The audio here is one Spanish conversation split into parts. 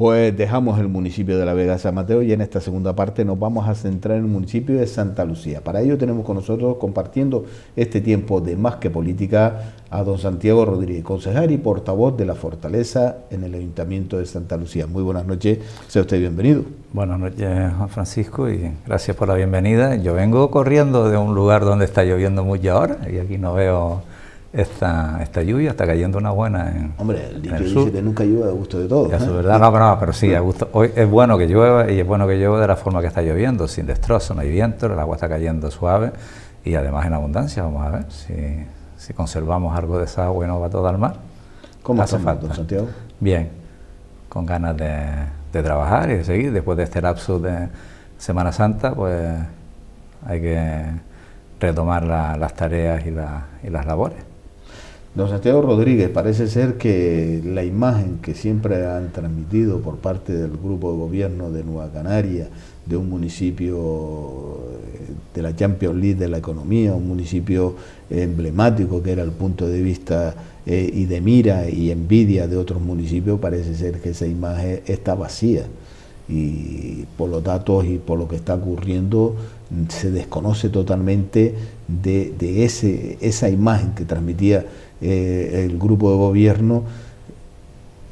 Pues dejamos el municipio de La Vega de San Mateo y en esta segunda parte nos vamos a centrar en el municipio de Santa Lucía. Para ello tenemos con nosotros, compartiendo este tiempo de Más que Política, a don Santiago Rodríguez, concejal y portavoz de la Fortaleza en el Ayuntamiento de Santa Lucía. Muy buenas noches, sea usted bienvenido. Buenas noches, Juan Francisco, y gracias por la bienvenida. Yo vengo corriendo de un lugar donde está lloviendo mucho ahora y aquí no veo esta lluvia, está cayendo una buena en Hombre, el dicho dice sur. Que nunca llueve a gusto de todos. Eso es verdad, no, pero sí, a gusto. Hoy es bueno que llueva y es bueno que llueva de la forma que está lloviendo, sin destrozo, no hay viento, el agua está cayendo suave y además en abundancia. Vamos a ver si conservamos algo de esa agua y no va todo al mar. ¿Cómo hace estamos, falta, don Santiago? Bien, con ganas de trabajar y de seguir. Después de este lapsus de Semana Santa, pues hay que retomar las tareas y las labores. Don Santiago Rodríguez, parece ser que la imagen que siempre han transmitido por parte del grupo de gobierno de Nueva Canaria, de un municipio de la Champions League de la economía, un municipio emblemático que era el punto de vista y de mira y envidia de otros municipios, parece ser que esa imagen está vacía y por los datos y por lo que está ocurriendo se desconoce totalmente de esa imagen que transmitía el grupo de gobierno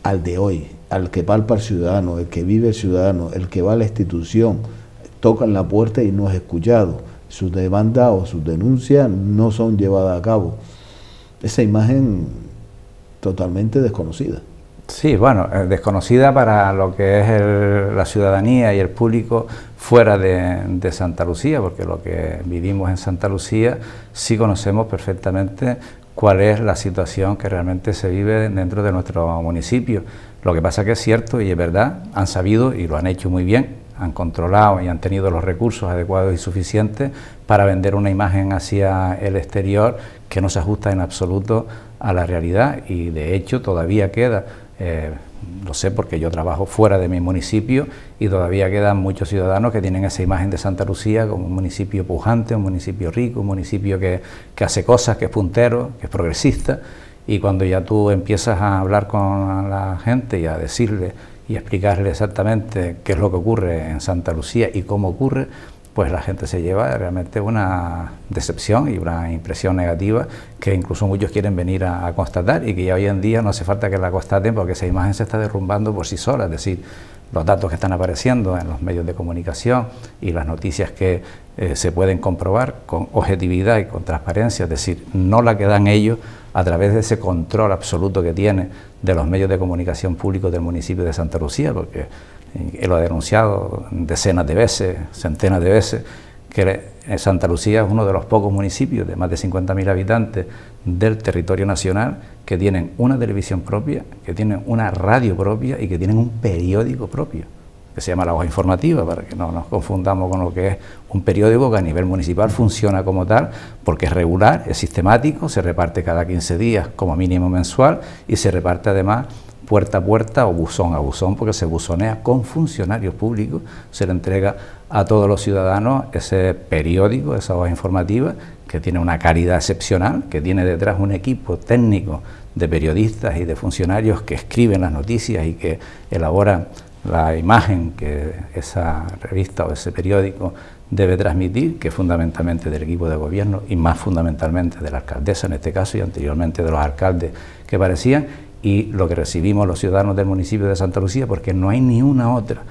al de hoy, al que palpa el ciudadano, el que vive el ciudadano, el que va a la institución, tocan la puerta y no es escuchado, sus demandas o sus denuncias no son llevadas a cabo. Esa imagen totalmente desconocida. Sí, bueno, desconocida para lo que es la ciudadanía y el público fuera de Santa Lucía, porque lo que vivimos en Santa Lucía sí conocemos perfectamente cuál es la situación que realmente se vive dentro de nuestro municipio. Lo que pasa que es cierto y es verdad, han sabido y lo han hecho muy bien, han controlado y han tenido los recursos adecuados y suficientes para vender una imagen hacia el exterior que no se ajusta en absoluto a la realidad y de hecho todavía queda, lo sé porque yo trabajo fuera de mi municipio y todavía quedan muchos ciudadanos que tienen esa imagen de Santa Lucía como un municipio pujante, un municipio rico, un municipio que hace cosas, que es puntero, que es progresista, y cuando ya tú empiezas a hablar con la gente y a decirle y explicarle exactamente qué es lo que ocurre en Santa Lucía y cómo ocurre, pues la gente se lleva realmente una decepción y una impresión negativa que incluso muchos quieren venir a constatar y que ya hoy en día no hace falta que la constaten porque esa imagen se está derrumbando por sí sola, es decir, los datos que están apareciendo en los medios de comunicación y las noticias que se pueden comprobar con objetividad y con transparencia, es decir, no la que dan ellos a través de ese control absoluto que tiene de los medios de comunicación públicos del municipio de Santa Lucía, porque él lo ha denunciado decenas de veces, centenas de veces, que Santa Lucía es uno de los pocos municipios de más de 50.000 habitantes del territorio nacional que tienen una televisión propia, que tienen una radio propia y que tienen un periódico propio, que se llama La Voz Informativa, para que no nos confundamos con lo que es un periódico que a nivel municipal funciona como tal, porque es regular, es sistemático, se reparte cada 15 días como mínimo mensual y se reparte además puerta a puerta o buzón a buzón, porque se buzonea con funcionarios públicos, se le entrega a todos los ciudadanos ese periódico, esa voz informativa, que tiene una calidad excepcional, que tiene detrás un equipo técnico de periodistas y de funcionarios que escriben las noticias y que elaboran la imagen que esa revista o ese periódico debe transmitir, que es fundamentalmente del equipo de gobierno y más fundamentalmente de la alcaldesa en este caso y anteriormente de los alcaldes que parecían, y lo que recibimos los ciudadanos del municipio de Santa Lucía, porque no hay ni una otra,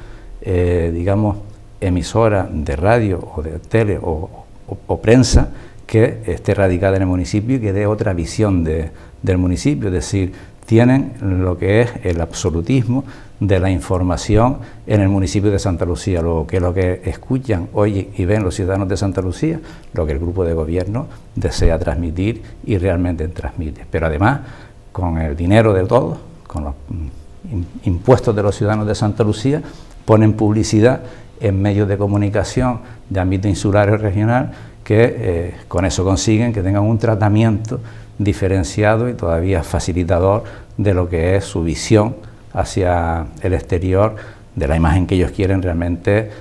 digamos, emisora de radio o de tele o prensa que esté radicada en el municipio y que dé otra visión del municipio, es decir, tienen lo que es el absolutismo de la información en el municipio de Santa Lucía, lo que escuchan, oyen y ven los ciudadanos de Santa Lucía, lo que el grupo de gobierno desea transmitir y realmente transmite, pero además con el dinero de todos, con los impuestos de los ciudadanos de Santa Lucía, ponen publicidad en medios de comunicación de ámbito insular y regional que con eso consiguen que tengan un tratamiento diferenciado y todavía facilitador de lo que es su visión hacia el exterior de la imagen que ellos quieren realmente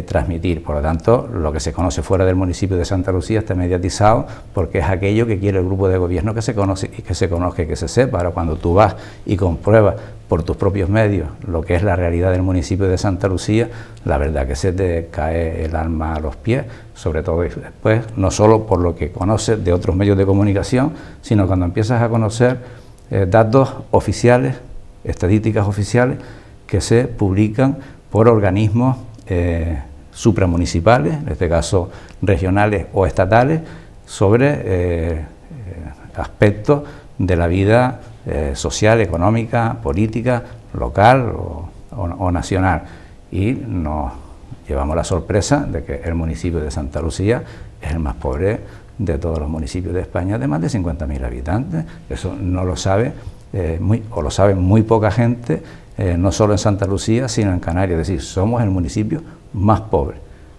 transmitir. Por lo tanto, lo que se conoce fuera del municipio de Santa Lucía está mediatizado porque es aquello que quiere el grupo de gobierno que se conoce y que se conozca y que se sepa. Ahora, cuando tú vas y compruebas por tus propios medios lo que es la realidad del municipio de Santa Lucía, la verdad que se te cae el alma a los pies, sobre todo después, no solo por lo que conoces de otros medios de comunicación, sino cuando empiezas a conocer datos oficiales, estadísticas oficiales, que se publican por organismos supramunicipales, en este caso regionales o estatales, sobre aspectos de la vida social, económica, política, local o nacional. Y nos llevamos la sorpresa de que el municipio de Santa Lucía es el más pobre de todos los municipios de España, de más de 50.000 habitantes. Eso no lo sabe, lo sabe muy poca gente, no solo en Santa Lucía, sino en Canarias. Es decir, somos el municipio más pobre,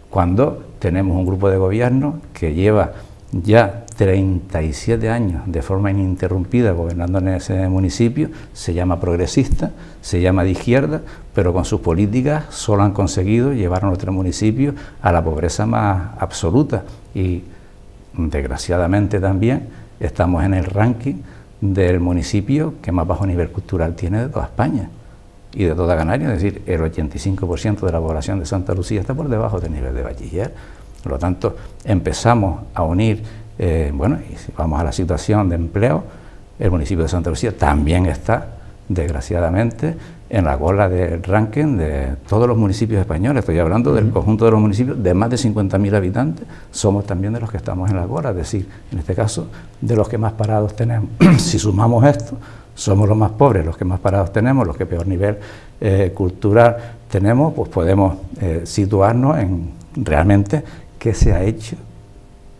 cuando tenemos un grupo de gobierno que lleva ya 37 años de forma ininterrumpida gobernando en ese municipio, se llama progresista, se llama de izquierda, pero con sus políticas solo han conseguido llevar a nuestro municipio a la pobreza más absoluta y desgraciadamente también estamos en el ranking del municipio que más bajo nivel cultural tiene de toda España y de toda Canarias, es decir, el 85% de la población de Santa Lucía está por debajo del nivel de bachiller. Por lo tanto, empezamos a unir, bueno, y si vamos a la situación de empleo, el municipio de Santa Lucía también está, desgraciadamente, en la cola del ranking de todos los municipios españoles. Estoy hablando del conjunto de los municipios de más de 50.000 habitantes, somos también de los que estamos en la cola, es decir, en este caso, de los que más parados tenemos. Si sumamos esto, somos los más pobres, los que más parados tenemos, los que peor nivel cultural tenemos, pues podemos situarnos en realmente qué se ha hecho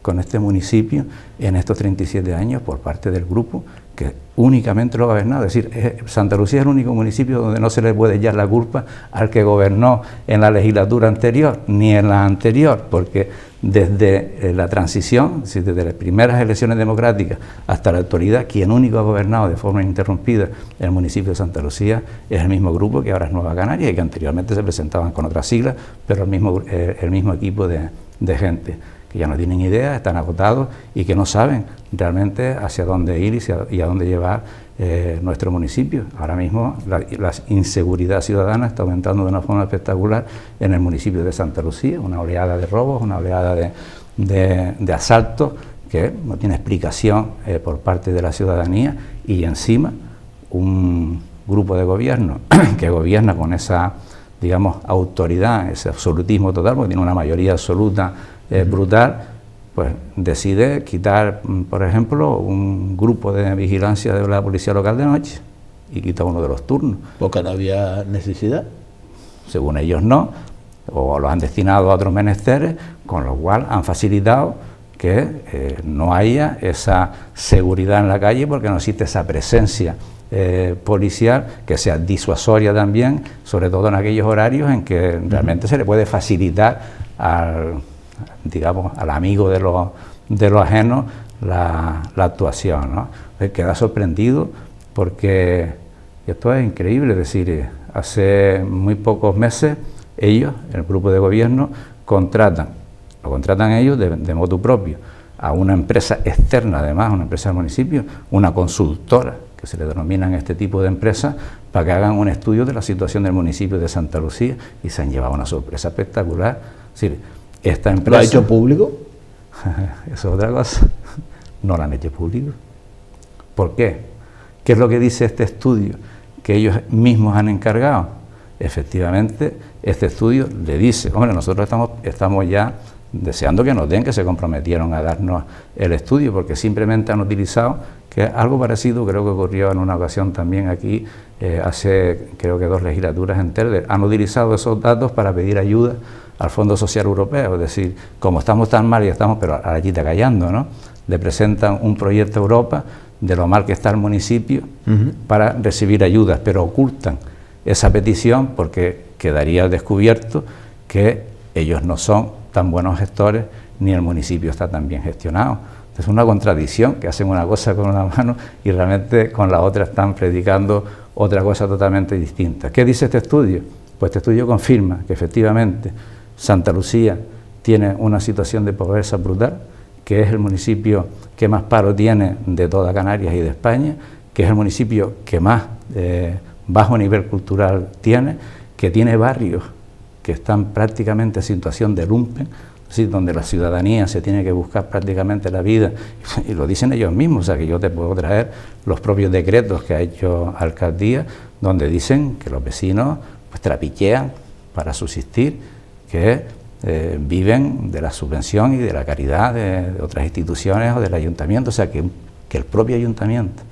con este municipio en estos 37 años por parte del grupo que únicamente lo ha gobernado. Es decir, Santa Lucía es el único municipio donde no se le puede echar la culpa al que gobernó en la legislatura anterior ni en la anterior, porque desde la transición, es decir, desde las primeras elecciones democráticas hasta la actualidad, quien único ha gobernado de forma ininterrumpida el municipio de Santa Lucía es el mismo grupo que ahora es Nueva Canarias y que anteriormente se presentaban con otras siglas, pero el mismo equipo de gente que ya no tienen idea, están agotados y que no saben realmente hacia dónde ir y a dónde llevar nuestro municipio. Ahora mismo la inseguridad ciudadana está aumentando de una forma espectacular en el municipio de Santa Lucía, una oleada de robos, una oleada de asaltos que no tiene explicación por parte de la ciudadanía y encima un grupo de gobierno que gobierna con esa, digamos, autoridad, ese absolutismo total, porque tiene una mayoría absoluta brutal, pues decide quitar, por ejemplo, un grupo de vigilancia de la policía local de noche y quita uno de los turnos. ¿Porque no había necesidad? Según ellos no, o los han destinado a otros menesteres, con lo cual han facilitado que no haya esa seguridad en la calle porque no existe esa presencia policial que sea disuasoria también, sobre todo en aquellos horarios en que realmente se le puede facilitar al amigo de lo ajeno la actuación, ¿no? Queda sorprendido porque esto es increíble, es decir, hace muy pocos meses ellos, el grupo de gobierno, lo contratan ellos de motu propio a una empresa externa, además, una empresa del municipio, una consultora, que se le denominan este tipo de empresas, para que hagan un estudio de la situación del municipio de Santa Lucía y se han llevado una sorpresa espectacular. Es decir, esta empresa, ¿lo ha hecho público? Eso es otra cosa. No lo han hecho público. ¿Por qué? ¿Qué es lo que dice este estudio que ellos mismos han encargado? Efectivamente, este estudio le dice, hombre, nosotros estamos ya deseando que nos den, que se comprometieron a darnos el estudio, porque simplemente han utilizado, que algo parecido creo que ocurrió en una ocasión también aquí, hace creo que 2 legislaturas enteras, han utilizado esos datos para pedir ayuda al Fondo Social Europeo, es decir, como estamos tan mal y estamos, pero allí está callando, ¿no? Le presentan un proyecto a Europa de lo mal que está el municipio para recibir ayudas, pero ocultan esa petición porque quedaría al descubierto que ellos no son tan buenos gestores ni el municipio está tan bien gestionado. Es una contradicción, que hacen una cosa con una mano y realmente con la otra están predicando otra cosa totalmente distinta. ¿Qué dice este estudio? Pues este estudio confirma que efectivamente Santa Lucía tiene una situación de pobreza brutal, que es el municipio que más paro tiene de toda Canarias y de España, que es el municipio que más bajo nivel cultural tiene, que tiene barrios que están prácticamente en situación de lumpen, ¿sí?, donde la ciudadanía se tiene que buscar prácticamente la vida, y lo dicen ellos mismos. O sea, que yo te puedo traer los propios decretos que ha hecho Alcaldía, donde dicen que los vecinos pues trapichean para subsistir, que viven de la subvención y de la caridad de otras instituciones o del ayuntamiento. O sea, que el propio ayuntamiento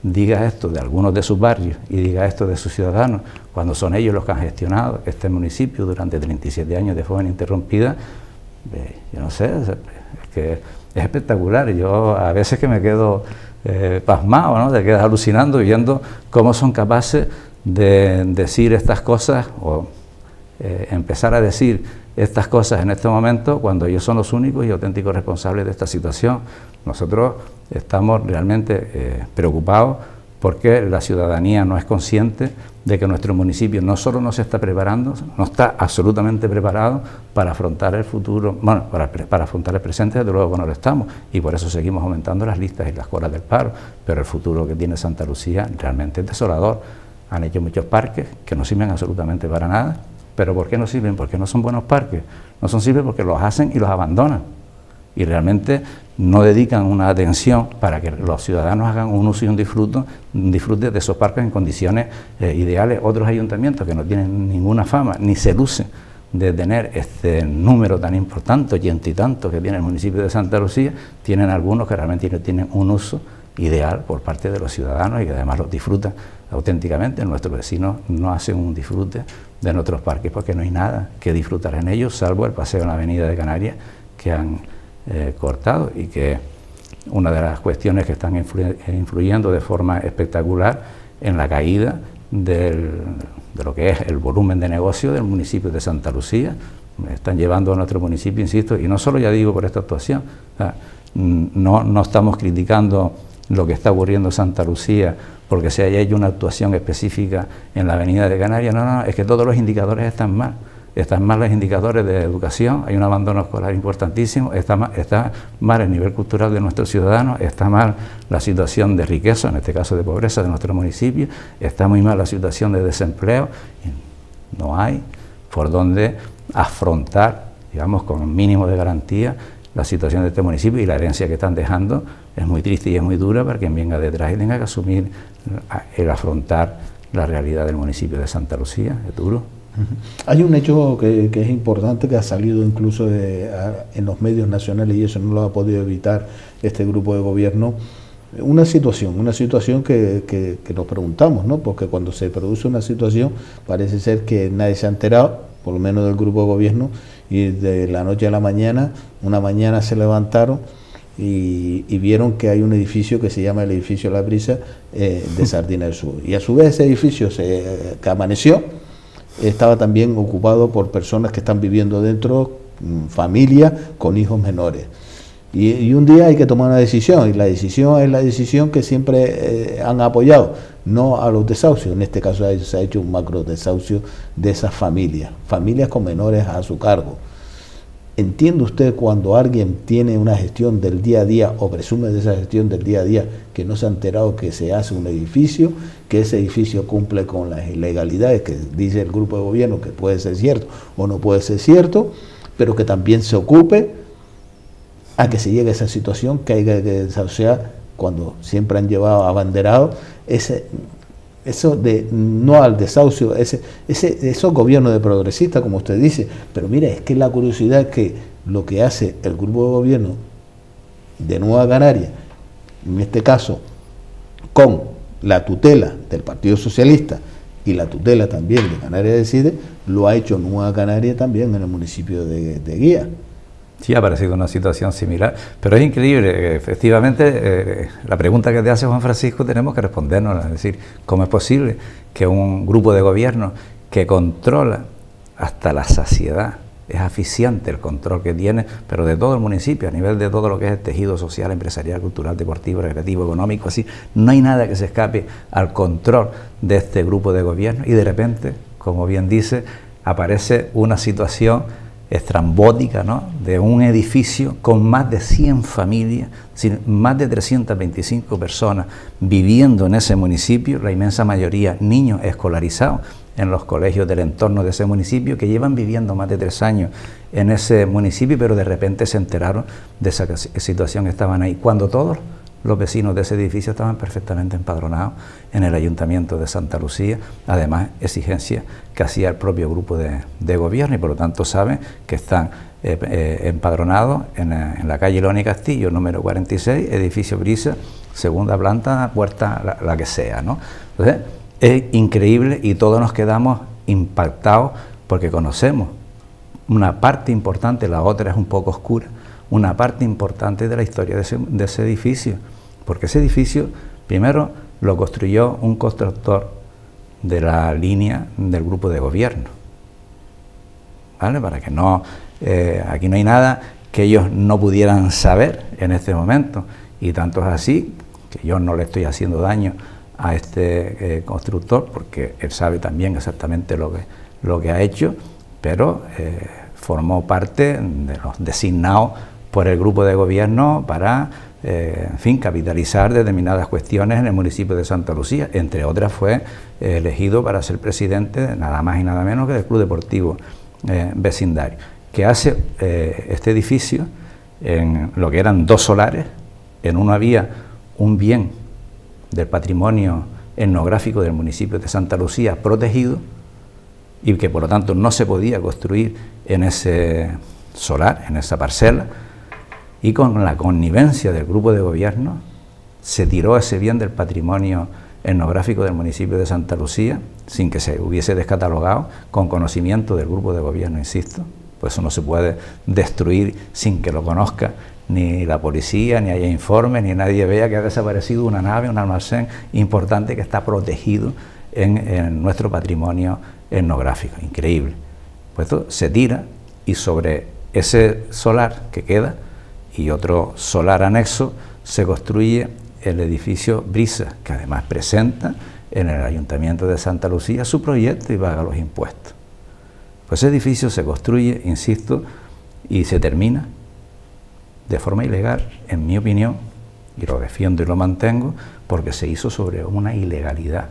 diga esto de algunos de sus barrios y diga esto de sus ciudadanos, cuando son ellos los que han gestionado este municipio durante 37 años de forma ininterrumpida, yo no sé, es que es espectacular. Yo a veces que me quedo pasmado, ¿no? Te quedas alucinando viendo cómo son capaces de decir estas cosas o empezar a decir estas cosas en este momento, cuando ellos son los únicos y auténticos responsables de esta situación. Nosotros estamos realmente preocupados porque la ciudadanía no es consciente de que nuestro municipio no solo no se está preparando, no está absolutamente preparado para afrontar el futuro, bueno, para afrontar el presente, desde luego que no lo estamos, y por eso seguimos aumentando las listas y las colas del paro, pero el futuro que tiene Santa Lucía realmente es desolador. Han hecho muchos parques que no sirven absolutamente para nada. ¿Pero por qué no sirven? Porque no son buenos parques. No son sirven porque los hacen y los abandonan. Y realmente no dedican una atención para que los ciudadanos hagan un uso y un disfrute de esos parques en condiciones ideales. Otros ayuntamientos que no tienen ninguna fama, ni se lucen de tener este número tan importante, 80 y tantos que tiene el municipio de Santa Lucía, tienen algunos que realmente tienen un uso ideal por parte de los ciudadanos y que además los disfrutan auténticamente. Nuestros vecinos no hacen un disfrute de nuestros parques porque no hay nada que disfrutar en ellos, salvo el paseo en la avenida de Canarias que han cortado, y que una de las cuestiones que están influyendo de forma espectacular en la caída de lo que es el volumen de negocio del municipio de Santa Lucía. Están llevando a nuestro municipio, insisto, y no solo, ya digo, por esta actuación, o sea, no estamos criticando lo que está ocurriendo en Santa Lucía porque se haya hecho una actuación específica en la avenida de Canarias. No, es que todos los indicadores están mal. Están mal los indicadores de educación, hay un abandono escolar importantísimo, está mal el nivel cultural de nuestros ciudadanos, está mal la situación de riqueza, en este caso de pobreza, de nuestro municipio, está muy mal la situación de desempleo. No hay por dónde afrontar, digamos, con un mínimo de garantía la situación de este municipio, y la herencia que están dejando es muy triste y es muy dura para quien venga detrás y tenga que asumir el afrontar la realidad del municipio de Santa Lucía. Es duro. Hay un hecho que es importante, que ha salido incluso en los medios nacionales, y eso no lo ha podido evitar este grupo de gobierno. Una situación que nos preguntamos, ¿no? Porque cuando se produce una situación parece ser que nadie se ha enterado, por lo menos del grupo de gobierno, y de la noche a la mañana, una mañana se levantaron y vieron que hay un edificio que se llama el edificio La Brisa de Sardina del Sur, y a su vez ese edificio que amaneció estaba también ocupado por personas que están viviendo dentro, familias con hijos menores. Y un día hay que tomar una decisión, y la decisión es la decisión que siempre han apoyado, no a los desahucios. En este caso se ha hecho un macro desahucio de esas familias con menores a su cargo. ¿Entiende usted cuando alguien tiene una gestión del día a día, o presume de esa gestión del día a día, que no se ha enterado que se hace un edificio, que ese edificio cumple con las ilegalidades que dice el grupo de gobierno, que puede ser cierto o no puede ser cierto, pero que también se ocupe a que se llegue a esa situación, que haya que desahuciar, cuando siempre han llevado abanderado eso de no al desahucio, esos gobiernos de progresistas, como usted dice? Pero mire, es que la curiosidad es que lo que hace el grupo de gobierno de Nueva Canarias, en este caso con la tutela del Partido Socialista y la tutela también de Canarias Decide, lo ha hecho Nueva Canarias también en el municipio de Guía. Sí, ha parecido una situación similar, pero es increíble. Efectivamente, la pregunta que te hace Juan Francisco tenemos que respondernos, es decir, ¿cómo es posible que un grupo de gobierno que controla hasta la saciedad, es asfixiante el control que tiene, pero de todo el municipio, a nivel de todo lo que es el tejido social, empresarial, cultural, deportivo, recreativo, económico, así, no hay nada que se escape al control de este grupo de gobierno, y de repente como bien dice, aparece una situación estrambótica, ¿no?, de un edificio con más de 100 familias, más de 325 personas viviendo en ese municipio, la inmensa mayoría niños escolarizados en los colegios del entorno de ese municipio, que llevan viviendo más de 3 años en ese municipio, pero de repente se enteraron de esa situación, estaban ahí, cuando todos los vecinos de ese edificio estaban perfectamente empadronados en el Ayuntamiento de Santa Lucía, además exigencia que hacía el propio grupo de gobierno, y por lo tanto saben que están empadronados en la calle León y Castillo, número 46, edificio Brisa, segunda planta, puerta la que sea, ¿no? Entonces, es increíble y todos nos quedamos impactados porque conocemos una parte importante, la otra es un poco oscura, una parte importante de la historia de ese edificio, porque ese edificio primero lo construyó un constructor de la línea del grupo de gobierno, ¿vale? Para que no, aquí no hay nada que ellos no pudieran saber en este momento, y tanto es así que yo no le estoy haciendo daño a este constructor, porque él sabe también exactamente lo que ha hecho, pero formó parte de los designados por el grupo de gobierno para, en fin, capitalizar determinadas cuestiones en el municipio de Santa Lucía. Entre otras fue elegido para ser presidente, nada más y nada menos que del Club Deportivo Vecindario, que hace este edificio en lo que eran 2 solares. En uno había un bien del patrimonio etnográfico del municipio de Santa Lucía protegido, y que por lo tanto no se podía construir en ese solar, en esa parcela, y con la connivencia del grupo de gobierno se tiró ese bien del patrimonio etnográfico del municipio de Santa Lucía sin que se hubiese descatalogado, con conocimiento del grupo de gobierno, insisto. Pues eso no se puede destruir sin que lo conozca ni la policía, ni haya informes, ni nadie vea que ha desaparecido una nave, un almacén importante que está protegido en nuestro patrimonio etnográfico. Increíble. Pues esto se tira, y sobre ese solar que queda y otro solar anexo se construye el edificio Brisa, que además presenta en el Ayuntamiento de Santa Lucía su proyecto y paga los impuestos. Pues ese edificio se construye, insisto, y se termina de forma ilegal, en mi opinión, y lo defiendo y lo mantengo, porque se hizo sobre una ilegalidad,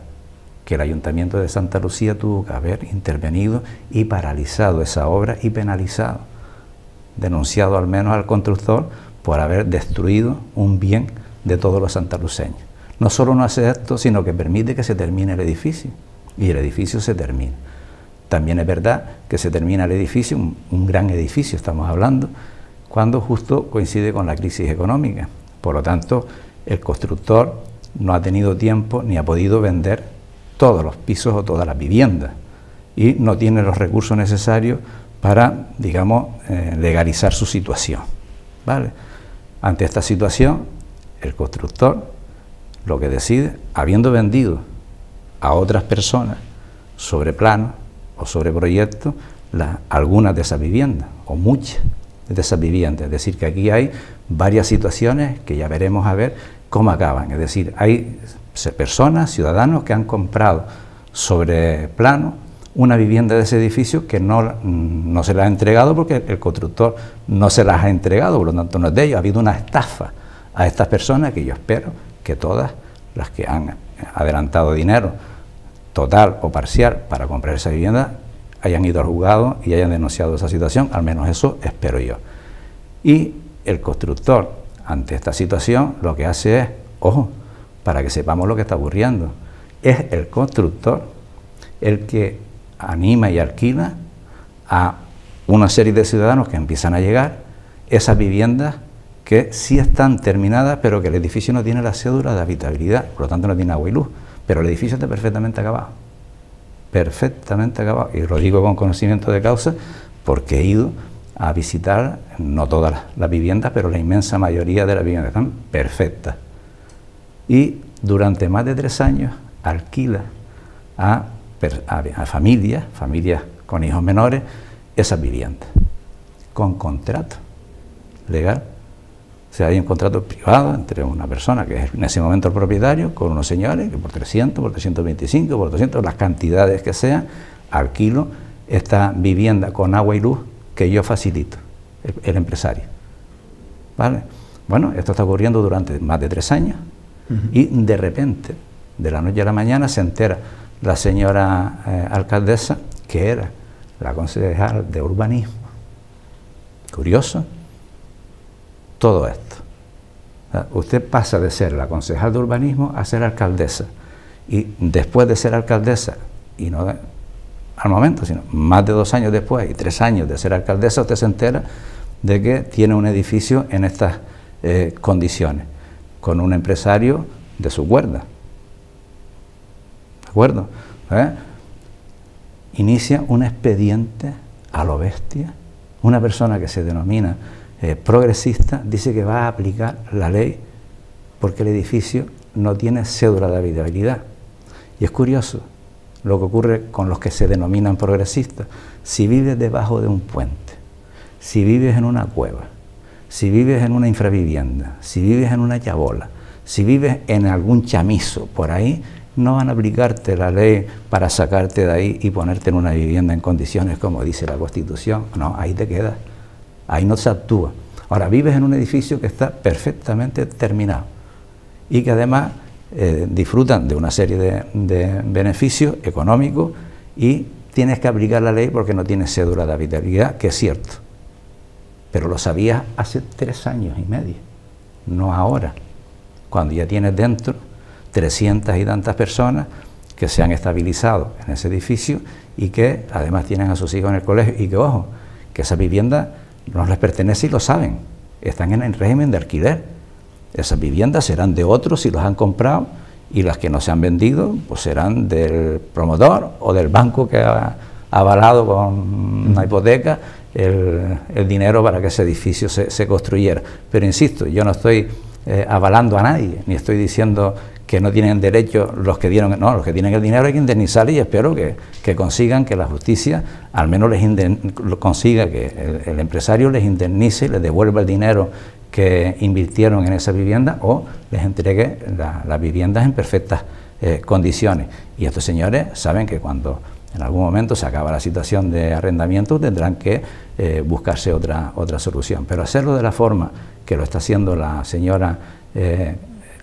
que el Ayuntamiento de Santa Lucía tuvo que haber intervenido y paralizado esa obra y penalizado, denunciado al menos al constructor por haber destruido un bien de todos los santaluceños. No solo no hace esto, sino que permite que se termine el edificio, y el edificio se termina. También es verdad que se termina el edificio, un gran edificio estamos hablando, cuando justo coincide con la crisis económica. Por lo tanto, el constructor no ha tenido tiempo ni ha podido vender todos los pisos o todas las viviendas, y no tiene los recursos necesarios para, digamos, legalizar su situación, ¿vale? Ante esta situación, el constructor lo que decide, habiendo vendido a otras personas sobre plano o sobre proyectos algunas de esas viviendas, o muchas de esas viviendas. Es decir, que aquí hay varias situaciones que ya veremos a ver cómo acaban. Es decir, hay personas, ciudadanos, que han comprado sobre plano una vivienda de ese edificio que no se la ha entregado porque el constructor no se las ha entregado, por lo tanto no es de ellos. Ha habido una estafa a estas personas, que yo espero que todas las que han adelantado dinero total o parcial para comprar esa vivienda hayan ido al juzgado y hayan denunciado esa situación, al menos eso espero yo. Y el constructor, ante esta situación, lo que hace es, ojo, para que sepamos lo que está ocurriendo, es el constructor el que anima y alquila a una serie de ciudadanos que empiezan a llegar esas viviendas que sí están terminadas, pero que el edificio no tiene la cédula de habitabilidad, por lo tanto no tiene agua y luz, pero el edificio está perfectamente acabado, y lo digo con conocimiento de causa porque he ido a visitar, no todas las viviendas, pero la inmensa mayoría de las viviendas están perfectas, y durante más de 3 años alquila a familias con hijos menores esas viviendas, con contrato legal. O sea, hay un contrato privado entre una persona que es en ese momento el propietario, con unos señores que por 300, por 325, por 200, las cantidades que sean, alquilo esta vivienda con agua y luz que yo facilito, el empresario. ¿Vale? Bueno, esto está ocurriendo durante más de 3 años y de repente, de la noche a la mañana, se entera la señora alcaldesa que era la concejal de urbanismo. Curioso todo esto. Usted pasa de ser la concejal de urbanismo a ser alcaldesa, y después de ser alcaldesa, y no al momento, sino más de 2 años después y 3 años de ser alcaldesa, usted se entera de que tiene un edificio en estas condiciones, con un empresario de su cuerda. ¿De acuerdo? Inicia un expediente a lo bestia. Una persona que se denomina progresista dice que va a aplicar la ley porque el edificio no tiene cédula de habitabilidad. Y es curioso lo que ocurre con los que se denominan progresistas. Si vives debajo de un puente, si vives en una cueva, si vives en una infravivienda, si vives en una chabola, si vives en algún chamizo por ahí, no van a aplicarte la ley para sacarte de ahí y ponerte en una vivienda en condiciones como dice la Constitución. No, ahí te quedas, ahí no se actúa. Ahora, vives en un edificio que está perfectamente terminado y que además disfrutan de una serie de beneficios económicos, y tienes que aplicar la ley porque no tienes cédula de habitabilidad, que es cierto. Pero lo sabías hace 3 años y medio, no ahora, cuando ya tienes dentro 300 y tantas personas que se han estabilizado en ese edificio y que además tienen a sus hijos en el colegio, y que, ojo, que esa vivienda no les pertenece y lo saben, están en el régimen de alquiler. Esas viviendas serán de otros si los han comprado, y las que no se han vendido pues serán del promotor o del banco que ha avalado con una hipoteca el dinero para que ese edificio se construyera. Pero insisto, yo no estoy avalando a nadie, ni estoy diciendo que no tienen derecho los que dieron, no, los que tienen el dinero hay que indemnizarles, y espero que consigan que la justicia al menos consiga que el empresario les indemnice y les devuelva el dinero que invirtieron en esa vivienda, o les entregue las viviendas en perfectas condiciones. Y estos señores saben que cuando en algún momento se acaba la situación de arrendamiento tendrán que buscarse otra solución. Pero hacerlo de la forma que lo está haciendo la señora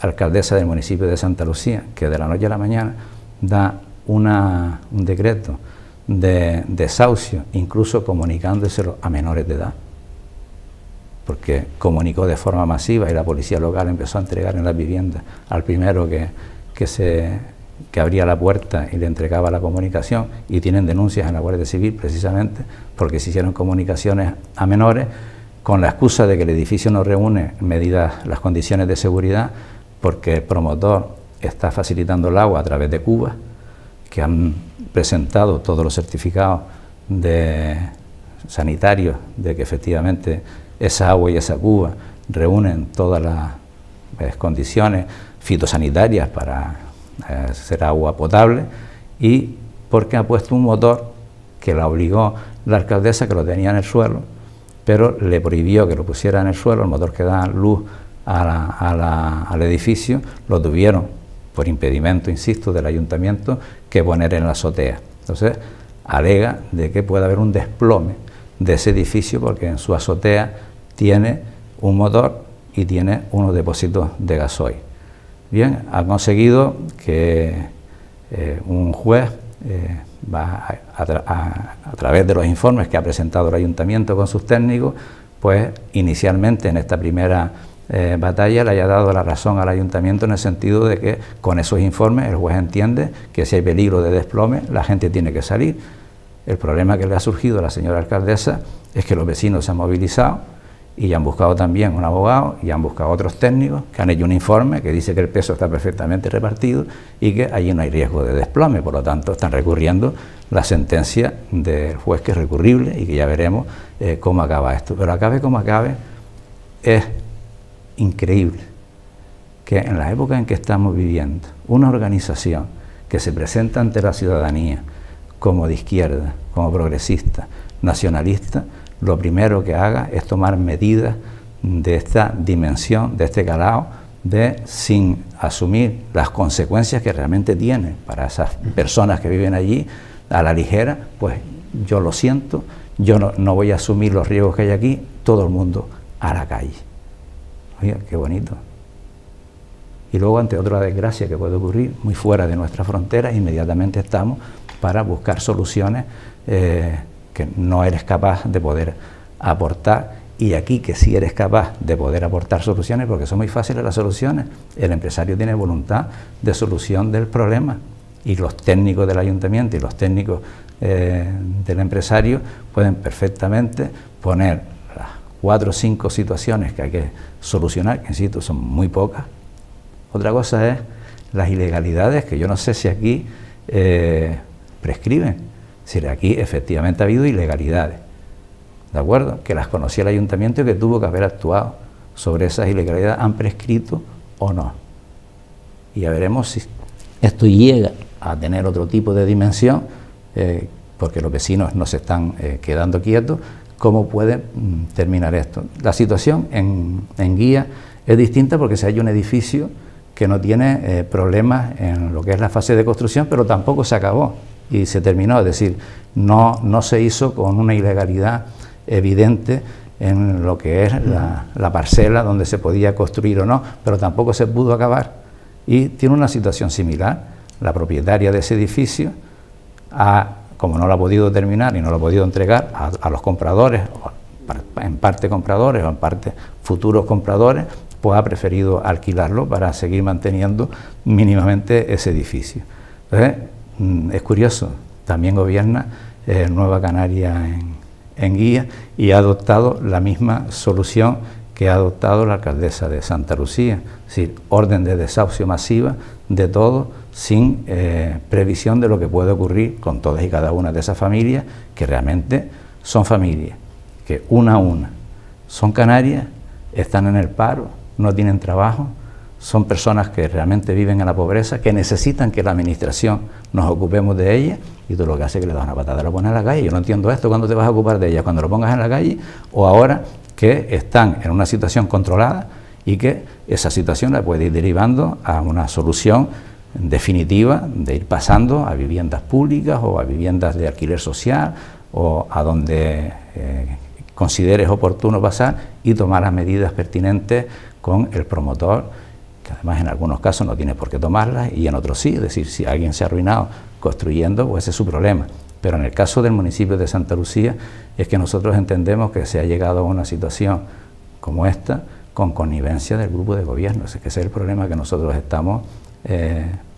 alcaldesa del municipio de Santa Lucía, que de la noche a la mañana da un decreto de desahucio, incluso comunicándoselo a menores de edad, porque comunicó de forma masiva y la policía local empezó a entregar en las viviendas al primero que abría la puerta y le entregaba la comunicación, y tienen denuncias en la Guardia Civil precisamente porque se hicieron comunicaciones a menores con la excusa de que el edificio no reúne las condiciones de seguridad, porque el promotor está facilitando el agua a través de cubas que han presentado todos los certificados sanitarios de que efectivamente esa agua y esa cuba reúnen todas las condiciones fitosanitarias para ser agua potable, y porque ha puesto un motor que la obligó la alcaldesa, que lo tenía en el suelo, pero le prohibió que lo pusiera en el suelo. El motor que da luz al edificio lo tuvieron, por impedimento, insisto, del ayuntamiento, que poner en la azotea. Entonces alega de que puede haber un desplome de ese edificio porque en su azotea tiene un motor y tiene unos depósitos de gasoil. Bien, ha conseguido que un juez va a través de los informes que ha presentado el ayuntamiento con sus técnicos, pues inicialmente en esta primera batalla le haya dado la razón al ayuntamiento, en el sentido de que con esos informes el juez entiende que si hay peligro de desplome la gente tiene que salir. El problema que le ha surgido a la señora alcaldesa es que los vecinos se han movilizado y han buscado también un abogado y han buscado otros técnicos que han hecho un informe que dice que el peso está perfectamente repartido y que allí no hay riesgo de desplome. Por lo tanto, están recurriendo la sentencia del juez, que es recurrible, y que ya veremos cómo acaba esto. Pero acabe como acabe, es increíble que en la época en que estamos viviendo, una organización que se presenta ante la ciudadanía como de izquierda, como progresista, nacionalista, lo primero que haga es tomar medidas de esta dimensión, de este calado, sin asumir las consecuencias que realmente tiene para esas personas que viven allí, a la ligera, pues yo lo siento, yo no voy a asumir los riesgos que hay aquí, todo el mundo a la calle. Oiga, qué bonito. Y luego, ante otra desgracia que puede ocurrir muy fuera de nuestras fronteras, inmediatamente estamos para buscar soluciones que no eres capaz de poder aportar, y aquí que sí eres capaz de poder aportar soluciones, porque son muy fáciles las soluciones. El empresario tiene voluntad de solución del problema, y los técnicos del ayuntamiento y los técnicos del empresario pueden perfectamente poner las 4 o 5 situaciones que hay que solucionar, que insisto, son muy pocas. Otra cosa es las ilegalidades, que yo no sé si aquí prescriben. Si aquí efectivamente ha habido ilegalidades, ¿de acuerdo? Que las conocía el ayuntamiento y que tuvo que haber actuado sobre esas ilegalidades, ¿han prescrito o no? Y ya veremos si esto llega a tener otro tipo de dimensión, porque los vecinos no se están quedando quietos, ¿cómo puede terminar esto? La situación en Guía es distinta porque se halla un edificio que no tiene problemas en lo que es la fase de construcción, pero tampoco se acabó y se terminó, es decir, no se hizo con una ilegalidad evidente en lo que es la parcela donde se podía construir o no, pero tampoco se pudo acabar. Y tiene una situación similar. La propietaria de ese edificio, como no lo ha podido terminar y no lo ha podido entregar a los compradores, en parte compradores o en parte futuros compradores, pues ha preferido alquilarlo para seguir manteniendo mínimamente ese edificio. Entonces, es curioso, también gobierna Nueva Canaria en Guía y ha adoptado la misma solución que ha adoptado la alcaldesa de Santa Lucía, es decir, orden de desahucio masiva de todo, sin previsión de lo que puede ocurrir con todas y cada una de esas familias, que realmente son familias, que una a una son canarias, están en el paro, no tienen trabajo, son personas que realmente viven en la pobreza, que necesitan que la administración nos ocupemos de ellas, y tú lo que haces es que le das una patada, la pones en la calle. Yo no entiendo esto, ¿cuándo te vas a ocupar de ellas? ¿Cuando lo pongas en la calle o ahora que están en una situación controlada y que esa situación la puede ir derivando a una solución definitiva de ir pasando a viviendas públicas o a viviendas de alquiler social o a donde consideres oportuno pasar y tomar las medidas pertinentes con el promotor, que además en algunos casos no tiene por qué tomarlas y en otros sí, es decir, si alguien se ha arruinado construyendo, pues ese es su problema. Pero en el caso del municipio de Santa Lucía es que nosotros entendemos que se ha llegado a una situación como esta con connivencia del grupo de gobierno. Es que ese es el problema que nosotros estamos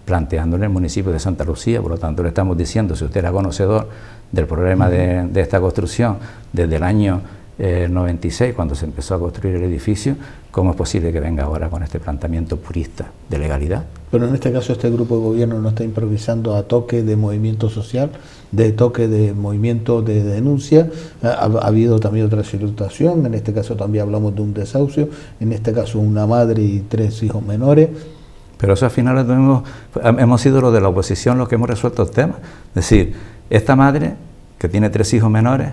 planteando en el municipio de Santa Lucía. Por lo tanto, le estamos diciendo, si usted era conocedor del problema de esta construcción desde el año 96, cuando se empezó a construir el edificio, ¿cómo es posible que venga ahora con este planteamiento purista de legalidad? Pero en este caso este grupo de gobierno no está improvisando a toque de movimiento social, de toque de movimiento de denuncia. Ha habido también otra situación, en este caso también hablamos de un desahucio, en este caso una madre y 3 hijos menores. Pero eso al final hemos sido los de la oposición los que hemos resuelto el tema. Es decir, esta madre que tiene 3 hijos menores,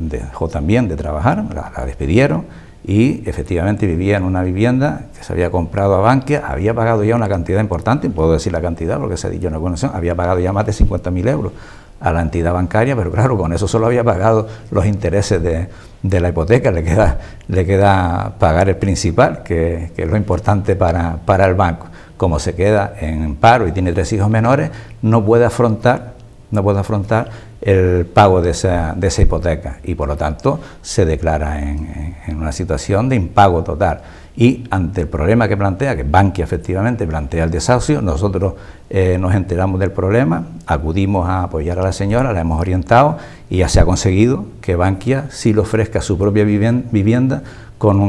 dejó también de trabajar, la despidieron y efectivamente vivía en una vivienda que se había comprado a Bankia, había pagado ya una cantidad importante, puedo decir la cantidad porque se ha dicho en alguna ocasión, había pagado ya más de 50.000 euros a la entidad bancaria, pero claro, con eso solo había pagado los intereses de la hipoteca, le queda pagar el principal, que es lo importante para el banco. Como se queda en paro y tiene 3 hijos menores, no puede afrontar el pago de esa hipoteca y por lo tanto se declara en una situación de impago total. Y ante el problema que plantea, que Bankia efectivamente plantea el desahucio, nosotros nos enteramos del problema, acudimos a apoyar a la señora, la hemos orientado y ya se ha conseguido que Bankia sí le ofrezca su propia vivienda.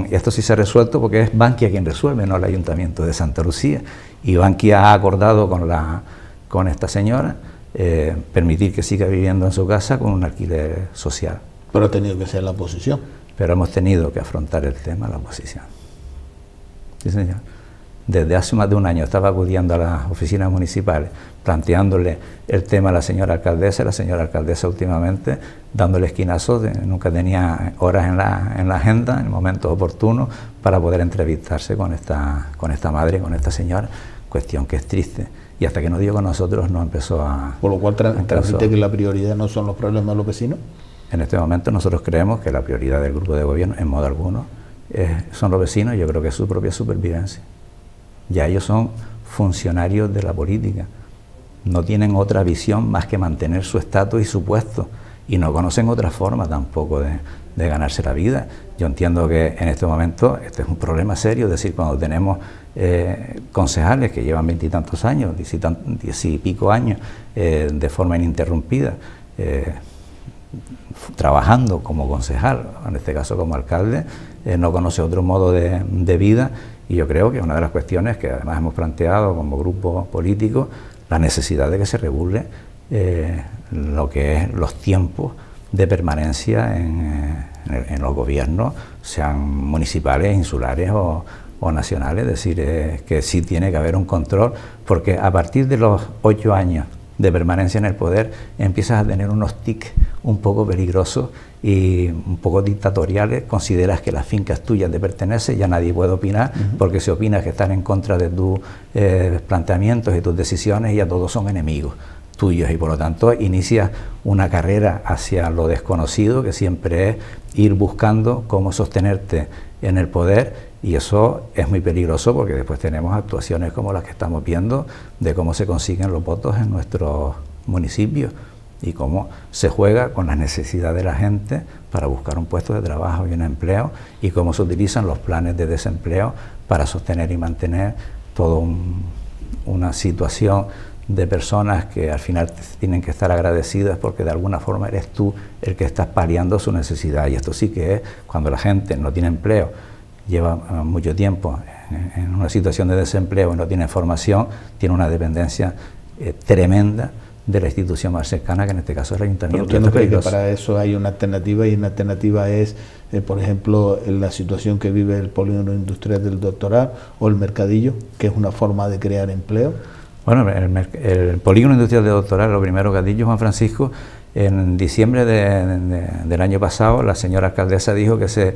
Esto sí se ha resuelto porque es Bankia quien resuelve, no el Ayuntamiento de Santa Lucía, y Bankia ha acordado con esta señora permitir que siga viviendo en su casa con un alquiler social. Pero ha tenido que ser la oposición. Pero hemos tenido que afrontar el tema la oposición. Sí, señor. Desde hace más de un año estaba acudiendo a las oficinas municipales, planteándole el tema a la señora alcaldesa últimamente dándole esquinazos, nunca tenía horas en la agenda, en momentos oportunos, para poder entrevistarse con esta madre, con esta señora, cuestión que es triste. y hasta que no dio con nosotros no empezó a... Por lo cual transmite que la prioridad no son los problemas de los vecinos. En este momento nosotros creemos que la prioridad del grupo de gobierno, en modo alguno, son los vecinos. Yo creo que es su propia supervivencia. Ya ellos son funcionarios de la política, no tienen otra visión más que mantener su estatus y su puesto, y no conocen otra forma tampoco de ganarse la vida. Yo entiendo que en este momento este es un problema serio, es decir, cuando tenemos concejales que llevan 20 y tantos años, 10 y pico años, de forma ininterrumpida, trabajando como concejal, en este caso como alcalde, no conoce otro modo de vida, y yo creo que una de las cuestiones que además hemos planteado como grupo político, la necesidad de que se regule lo que es los tiempos de permanencia en los gobiernos, sean municipales, insulares o nacionales. Es decir, que sí tiene que haber un control, porque a partir de los 8 años de permanencia en el poder empiezas a tener unos tics un poco peligrosos y un poco dictatoriales. Consideras que las fincas tuyas te pertenecen, ya nadie puede opinar, porque si opinas que están en contra de tus planteamientos y tus decisiones, ya todos son enemigos tuyos, y por lo tanto inicias una carrera hacia lo desconocido, que siempre es ir buscando cómo sostenerte en el poder, y eso es muy peligroso, porque después tenemos actuaciones como las que estamos viendo de cómo se consiguen los votos en nuestros municipios y cómo se juega con las necesidades de la gente para buscar un puesto de trabajo y un empleo, y cómo se utilizan los planes de desempleo para sostener y mantener toda una situación de personas que al final tienen que estar agradecidas, porque de alguna forma eres tú el que estás paliando su necesidad. Y esto sí que es cuando la gente no tiene empleo, lleva mucho tiempo en una situación de desempleo y no tiene formación, tiene una dependencia tremenda de la institución más cercana, que en este caso es el ayuntamiento. Pero usted no cree que para eso hay una alternativa, y una alternativa es, por ejemplo, en la situación que vive el polígono industrial del Doctoral o el Mercadillo, que es una forma de crear empleo? Bueno, el polígono industrial de Doctoral, lo primero que ha dicho Juan Francisco, en diciembre del año pasado, la señora alcaldesa dijo que ese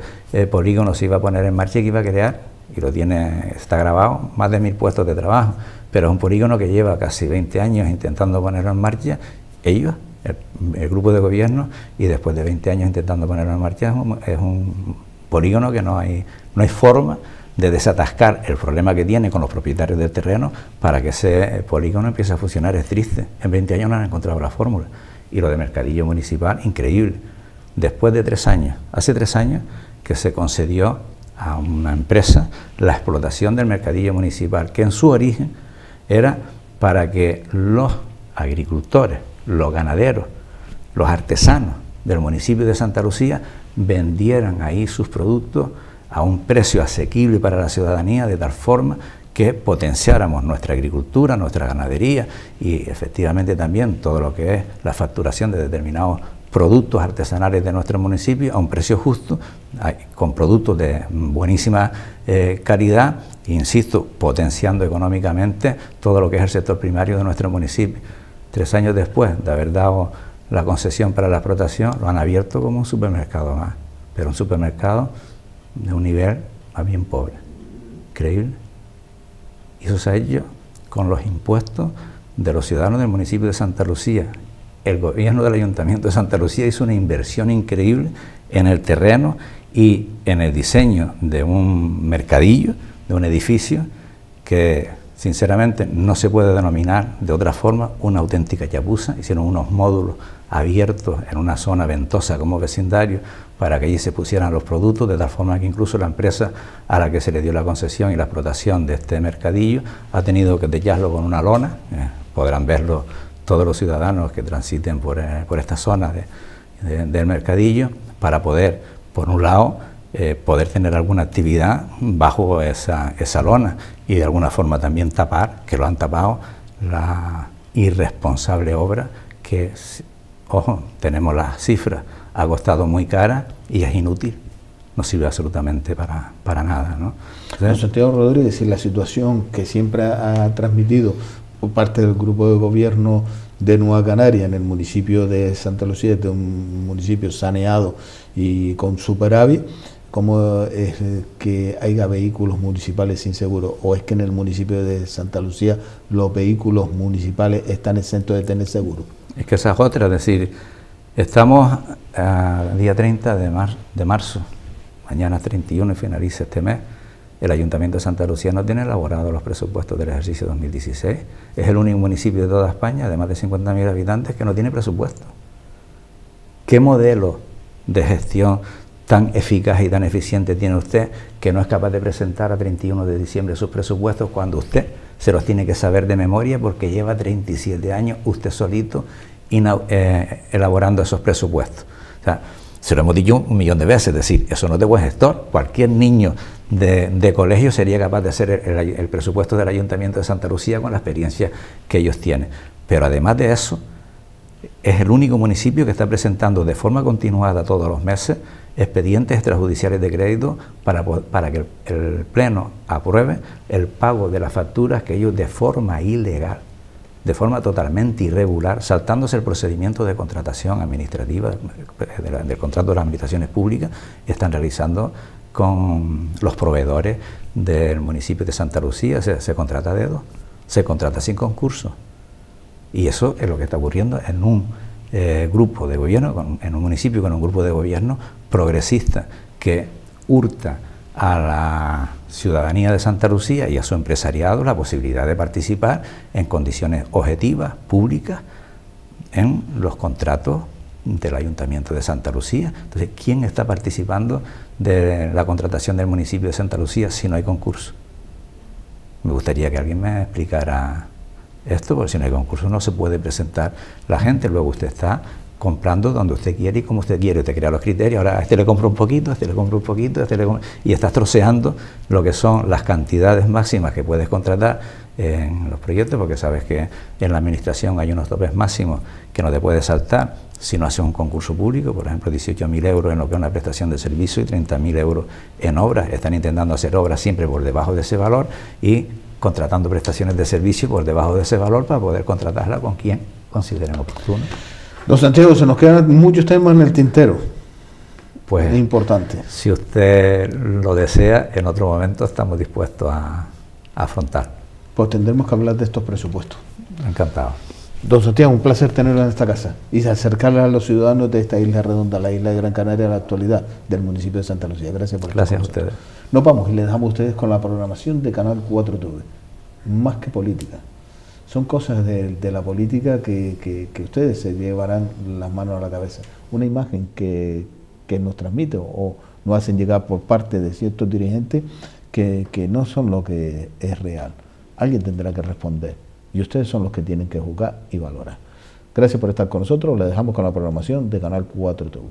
polígono se iba a poner en marcha y que iba a crear, y lo tiene, está grabado, más de 1000 puestos de trabajo, pero es un polígono que lleva casi 20 años intentando ponerlo en marcha, ellos, el grupo de gobierno, y después de 20 años intentando ponerlo en marcha, es un polígono que no hay forma de desatascar el problema que tiene con los propietarios del terreno para que ese polígono empiece a funcionar. Es triste, en 20 años no han encontrado la fórmula. Y lo de Mercadillo Municipal, increíble. Después de 3 años, hace 3 años que se concedió a una empresa la explotación del Mercadillo Municipal, que en su origen era para que los agricultores, los ganaderos, los artesanos del municipio de Santa Lucía vendieran ahí sus productos a un precio asequible para la ciudadanía, de tal forma que potenciáramos nuestra agricultura, nuestra ganadería, y efectivamente también todo lo que es la facturación de determinados productos artesanales de nuestro municipio a un precio justo, con productos de buenísima calidad, e insisto, potenciando económicamente todo lo que es el sector primario de nuestro municipio. 3 años después de haber dado la concesión para la explotación, lo han abierto como un supermercado más, pero un supermercado de un nivel más bien pobre, increíble. Y eso se ha hecho con los impuestos de los ciudadanos del municipio de Santa Lucía. El gobierno del Ayuntamiento de Santa Lucía hizo una inversión increíble en el terreno y en el diseño de un mercadillo, de un edificio que sinceramente no se puede denominar de otra forma, una auténtica chapuza. Hicieron unos módulos abiertos en una zona ventosa como vecindario para que allí se pusieran los productos, de tal forma que incluso la empresa a la que se le dio la concesión y la explotación de este mercadillo ha tenido que techarlo con una lona. Podrán verlo todos los ciudadanos que transiten por esta zona del mercadillo, para poder, por un lado, poder tener alguna actividad bajo esa lona, y de alguna forma también tapar, que lo han tapado, la irresponsable obra que, ojo, tenemos las cifras, ha costado muy cara y es inútil, no sirve absolutamente para nada, ¿no? Entonces, Santiago Rodríguez, y la situación que siempre ha transmitido por parte del grupo de gobierno de Nueva Canaria en el municipio de Santa Lucía, de un municipio saneado y con superávit, ¿Cómo es que haya vehículos municipales sin seguro? ¿O es que en el municipio de Santa Lucía los vehículos municipales están exentos de tener seguro? Es que esa es otra, es decir, estamos a día 30 de marzo, mañana 31 y finaliza este mes. El Ayuntamiento de Santa Lucía no tiene elaborados los presupuestos del ejercicio 2016. Es el único municipio de toda España, de más de 50.000 habitantes, que no tiene presupuesto. ¿Qué modelo de gestión tan eficaz y tan eficiente tiene usted que no es capaz de presentar a 31 de diciembre sus presupuestos cuando usted se los tiene que saber de memoria porque lleva 37 años usted solito elaborando esos presupuestos? O sea, se lo hemos dicho 1.000.000 de veces, es decir, eso no es de buen gestor. Cualquier niño de colegio sería capaz de hacer el presupuesto del Ayuntamiento de Santa Lucía con la experiencia que ellos tienen. Pero además de eso, es el único municipio que está presentando de forma continuada todos los meses expedientes extrajudiciales de crédito para que el Pleno apruebe el pago de las facturas que ellos de forma ilegal, de forma totalmente irregular, saltándose el procedimiento de contratación administrativa del contrato de las administraciones públicas, están realizando con los proveedores del municipio de Santa Lucía. Se contrata a dedo, se contrata sin concurso. Y eso es lo que está ocurriendo en un grupo de gobierno, en un municipio con un grupo de gobierno progresista que hurta a la ciudadanía de Santa Lucía y a su empresariado la posibilidad de participar en condiciones objetivas, públicas, en los contratos del Ayuntamiento de Santa Lucía. Entonces, ¿quién está participando de la contratación del municipio de Santa Lucía si no hay concurso? Me gustaría que alguien me explicara esto, porque si no hay concurso no se puede presentar la gente. Luego usted está comprando donde usted quiere y como usted quiere. Usted crea los criterios, ahora a este le compro un poquito, a este le compro un poquito, a este le compro... y estás troceando lo que son las cantidades máximas que puedes contratar en los proyectos, porque sabes que en la administración hay unos topes máximos que no te puedes saltar si no haces un concurso público. Por ejemplo, 18.000 euros en lo que es una prestación de servicio y 30.000 euros en obras. Están intentando hacer obras siempre por debajo de ese valor y contratando prestaciones de servicio por debajo de ese valor para poder contratarla con quien consideren oportuno. Don Santiago, se nos quedan muchos temas en el tintero. Pues es importante. Si usted lo desea, en otro momento estamos dispuestos a afrontar. Pues tendremos que hablar de estos presupuestos. Encantado. Don Santiago, un placer tenerlo en esta casa y acercarle a los ciudadanos de esta isla redonda, la isla de Gran Canaria, a la actualidad del municipio de Santa Lucía. Gracias por estar con nosotros. Gracias a ustedes. Nos vamos y les dejamos a ustedes con la programación de Canal 4 TV. Más que política. Son cosas de la política que ustedes se llevarán las manos a la cabeza. Una imagen que nos transmite o nos hacen llegar por parte de ciertos dirigentes que no son lo que es real. Alguien tendrá que responder y ustedes son los que tienen que juzgar y valorar. Gracias por estar con nosotros. Les dejamos con la programación de Canal 4 TV.